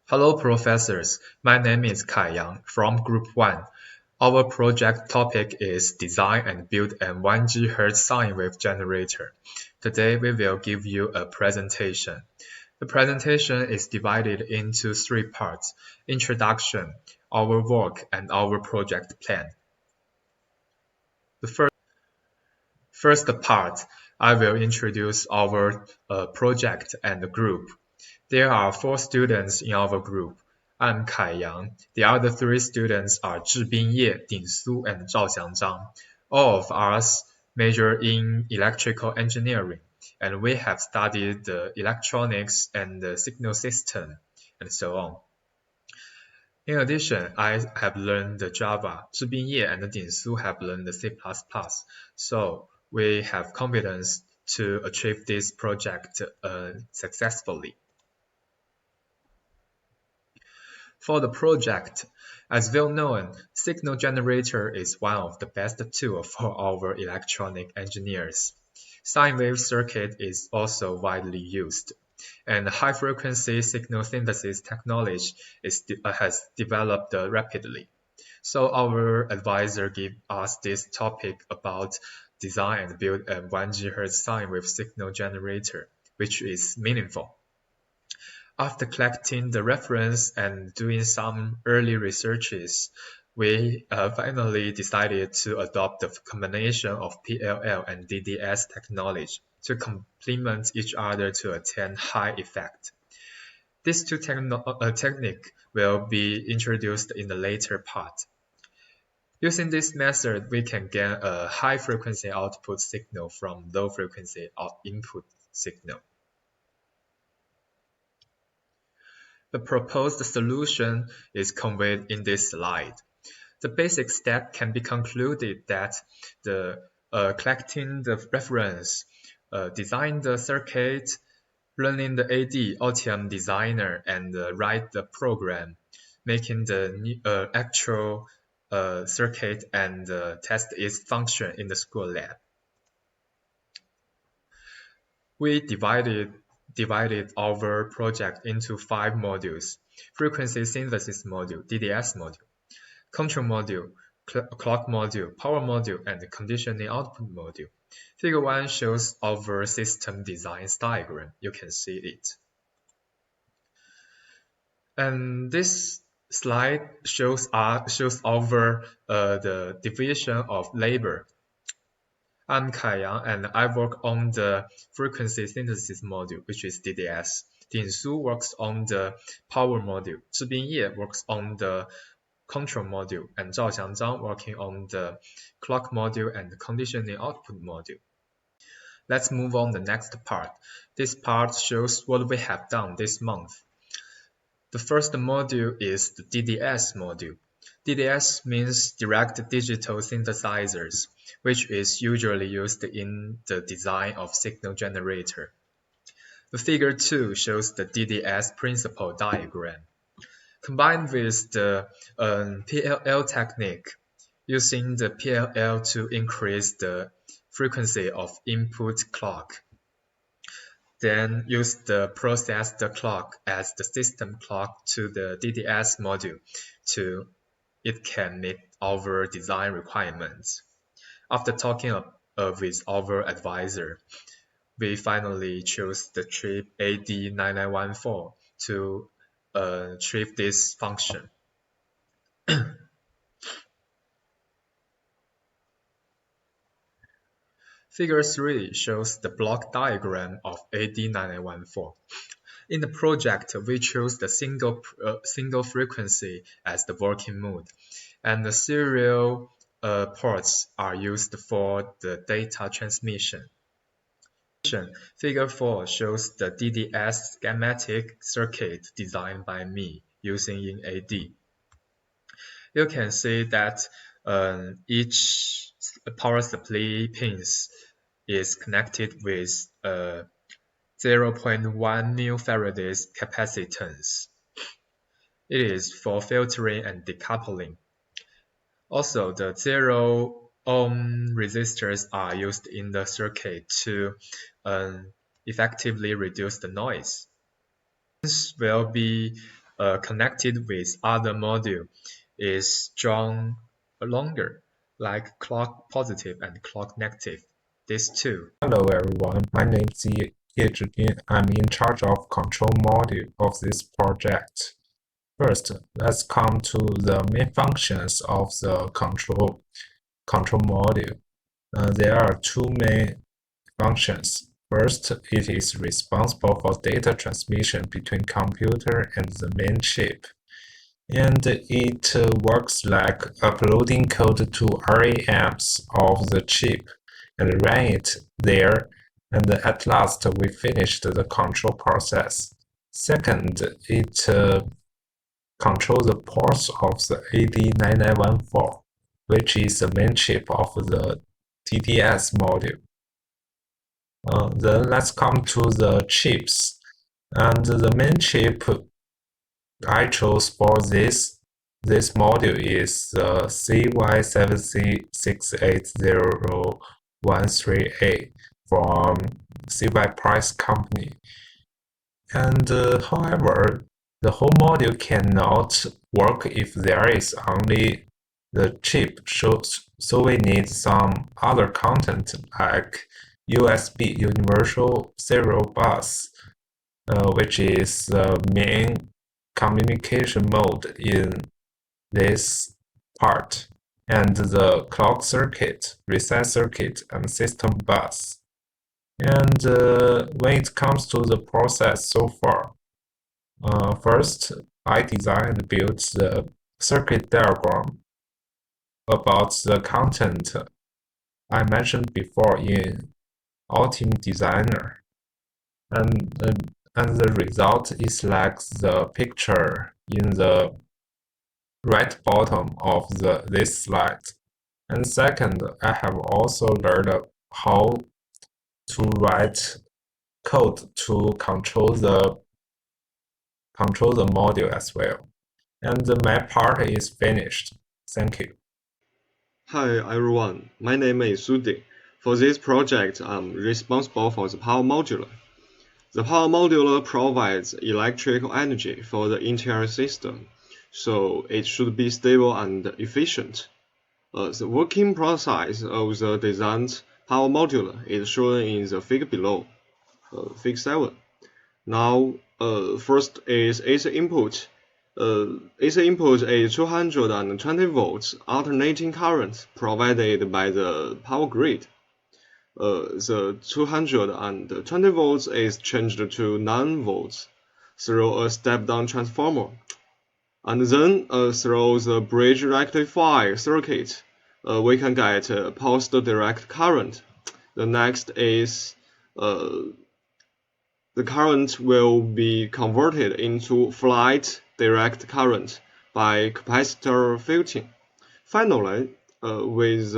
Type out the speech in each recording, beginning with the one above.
Hello professors, my name is Kai Yang from Group 1. Our project topic is design and build a 1 GHz sine wave generator. Today we will give you a presentation. The presentation is divided into 3 parts: introduction, our work, and our project plan. The first part, I will introduce our project and the group. There are 4 students in our group. I'm Kai Yang. The other 3 students are Zhibin Ye, Ding Su, and Zhao Xiangzhang. All of us major in electrical engineering, and we have studied the electronics and the signal system, and so on. In addition, I have learned the Java. Zhibin Ye and Ding Su have learned the C++. So we have confidence to achieve this project successfully. For the project, as well known, signal generator is one of the best tools for our electronic engineers. Sine wave circuit is also widely used, and high-frequency signal synthesis technology has developed rapidly. So our advisor gave us this topic about design and build a 1 GHz sine wave signal generator, which is meaningful. After collecting the reference and doing some early researches, we finally decided to adopt the combination of PLL and DDS technology to complement each other to attain high effect. These two techniques will be introduced in the later part. Using this method, we can get a high-frequency output signal from low-frequency input signal. The proposed solution is conveyed in this slide. The basic step can be concluded that collecting the reference, design the circuit, learning the AD Altium Designer, and write the program, making the actual circuit and test its function in the school lab. We divided our project into 5 modules: frequency synthesis module, DDS module, control module, clock module, power module, and conditioning output module. Figure 1 shows our system design diagram. You can see it. And this slide shows our the division of labor. I'm Kai Yang, and I work on the frequency synthesis module, which is DDS. Ding Su works on the power module. Zhibin Ye works on the control module, and Zhao Xiangzhang working on the clock module and the conditioning output module. Let's move on the next part. This part shows what we have done this month. The first module is the DDS module. DDS means direct digital synthesizers, which is usually used in the design of signal generator. The figure 2 shows the DDS principle diagram. Combined with the PLL technique, using the PLL to increase the frequency of input clock. Then use the processed clock as the system clock to the DDS module to it can meet our design requirements. After talking with our advisor, we finally chose the chip AD9914 to achieve this function. Figure 3 shows the block diagram of AD9914. In the project, we chose the single frequency as the working mode, and the serial ports are used for the data transmission. Figure 4 shows the DDS schematic circuit designed by me using in AD. You can see that each power supply pins is connected with 0.1 μF capacitance. It is for filtering and decoupling. Also, the 0 ohm resistors are used in the circuit to effectively reduce the noise. This will be connected with other module is drawn longer, like clock positive and clock negative. These two. Hello everyone, my name is Ye Zhijin. I'm in charge of control module of this project. First, let's come to the main functions of the control module. There are two main functions. First, it is responsible for data transmission between computer and the main chip. And it works like uploading code to RAMs of the chip and run it there, and at last we finished the control process. Second, it controls the ports of the AD9914, which is the main chip of the TDS module. Then let's come to the chips. And the main chip I chose for this module is the CY7C68013A from CY Price Company. And however, the whole module cannot work if there is only the chip, so we need some other content like USB Universal Serial Bus, which is the main communication mode in this part, and the clock circuit, reset circuit, and system bus. And when it comes to the process so far, first I designed and built the circuit diagram about the content I mentioned before in Ultimate Designer, and the result is like the picture in the right bottom of this slide. And second, I have also learned how to write code to control the module as well. And my part is finished. Thank you. Hi everyone, my name is Sudi. For this project, I'm responsible for the power module. The power module provides electrical energy for the entire system, so it should be stable and efficient. The working process of the designed power module is shown in the figure below, figure 7. Now, first is AC input. AC input is 220 volts alternating current provided by the power grid. The 220 volts is changed to 9 volts through a step-down transformer. And then through the bridge rectifier circuit, we can get post direct current. The next is the current will be converted into flight direct current by capacitor filtering. Finally, with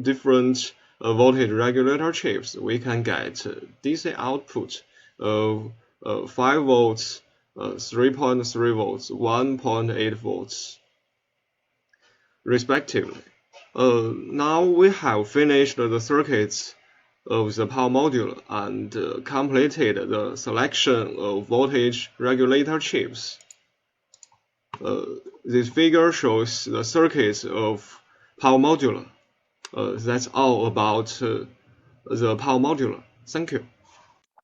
different voltage regulator chips, we can get DC output of 5 volts, 3.3 volts, 1.8 volts, respectively. Now we have finished the circuits of the power module and completed the selection of voltage regulator chips. This figure shows the circuits of power module. That's all about the power module. Thank you.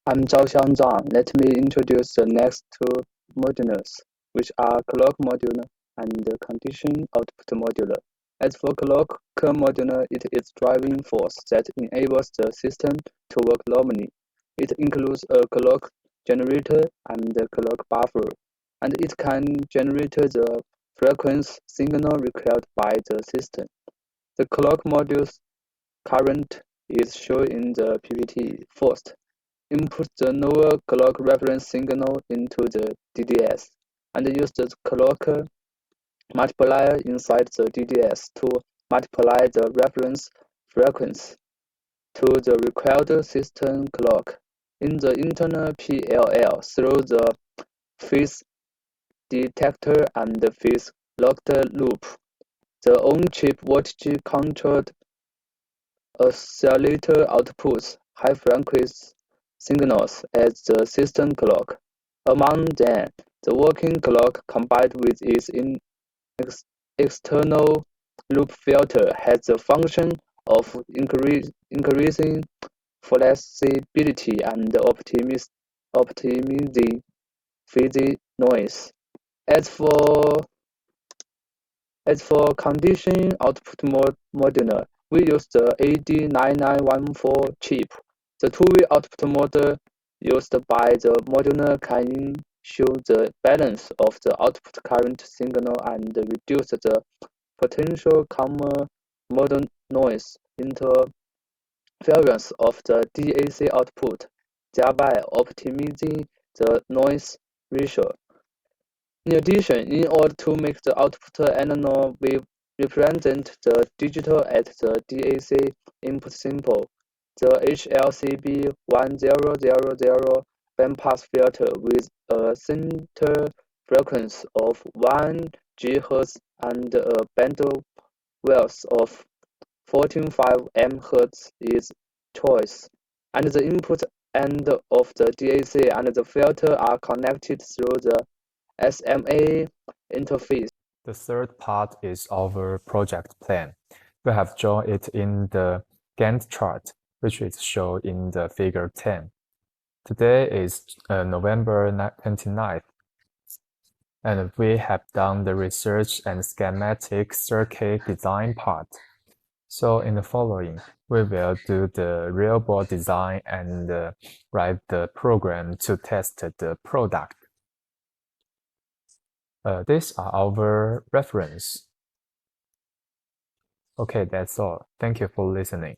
I'm Zhao Xiangzhang. Let me introduce the next two modules, which are clock module and condition output module. As for clock module, it is driving force that enables the system to work normally. It includes a clock generator and a clock buffer, and it can generate the frequency signal required by the system. The clock module's current is shown in the PPT. First, input the lower clock reference signal into the DDS, and use the clock multiplier inside the DDS to multiply the reference frequency to the required system clock. In the internal PLL, through the phase detector and phase locked loop, the on-chip voltage controlled oscillator outputs high-frequency signals as the system clock. Among them, The working clock combined with its external loop filter has the function of increasing flexibility and optimizing phase noise. As for condition output modular, we use the AD9914 chip. The two-way output model used by the modular can ensure the balance of the output current signal and reduce the potential common model noise interference of the DAC output, thereby optimizing the noise ratio. In addition, in order to make the output analog wave represent the digital at the DAC input simple, the HLCB1000 bandpass filter with a center frequency of 1 GHz and a bandwidth of 14.5 MHz is choice, and the input end of the DAC and the filter are connected through the SMA interface. The third part is our project plan. We have drawn it in the Gantt chart, which is shown in the figure 10. Today is November 29th, and we have done the research and schematic circuit design part. So in the following, we will do the real-board design and write the program to test the product. These are our reference. Okay, that's all. Thank you for listening.